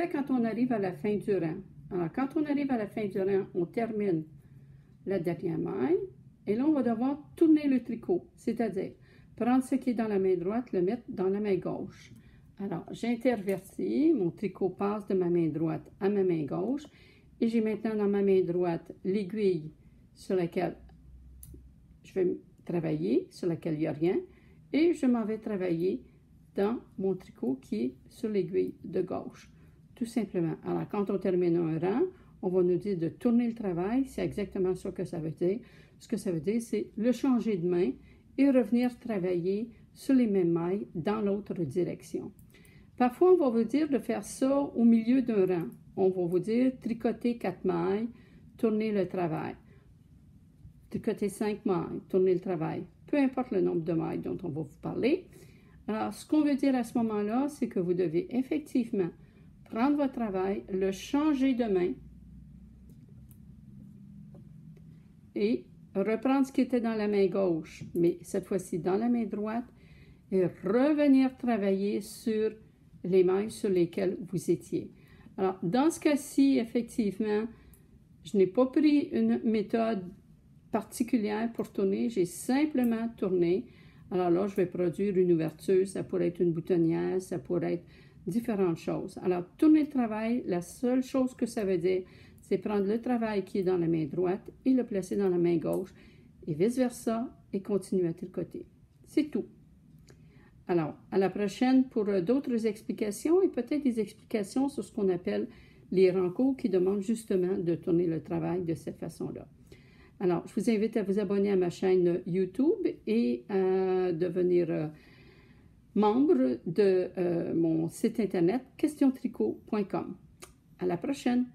fait quand on arrive à la fin du rang? Alors, quand on arrive à la fin du rang, on termine la dernière maille et là, on va devoir tourner le tricot, c'est-à-dire prendre ce qui est dans la main droite, le mettre dans la main gauche. Alors, j'intervertis, mon tricot passe de ma main droite à ma main gauche et j'ai maintenant dans ma main droite l'aiguille sur laquelle je vais travailler, sur laquelle il n'y a rien, et je m'en vais travailler dans mon tricot qui est sur l'aiguille de gauche, tout simplement. Alors, quand on termine un rang, on va nous dire de tourner le travail, c'est exactement ça que ça veut dire. Ce que ça veut dire, c'est le changer de main et revenir travailler sur les mêmes mailles dans l'autre direction. Parfois, on va vous dire de faire ça au milieu d'un rang. On va vous dire tricoter 4 mailles, tourner le travail. Tricoter 5 mailles, tourner le travail. Peu importe le nombre de mailles dont on va vous parler. Alors, ce qu'on veut dire à ce moment-là, c'est que vous devez effectivement prendre votre travail, le changer de main et reprendre ce qui était dans la main gauche, mais cette fois-ci dans la main droite, et revenir travailler sur les mailles sur lesquelles vous étiez. Alors, dans ce cas-ci, effectivement, je n'ai pas pris une méthode particulière pour tourner, j'ai simplement tourné. Alors là, je vais produire une ouverture, ça pourrait être une boutonnière, ça pourrait être différentes choses. Alors, tourner le travail, la seule chose que ça veut dire, c'est prendre le travail qui est dans la main droite et le placer dans la main gauche, et vice-versa, et continuer à tricoter. C'est tout. Alors, à la prochaine pour d'autres explications et peut-être des explications sur ce qu'on appelle les rangs qui demandent justement de tourner le travail de cette façon-là. Alors, je vous invite à vous abonner à ma chaîne YouTube et à devenir membre de mon site internet questiontricot.com. À la prochaine!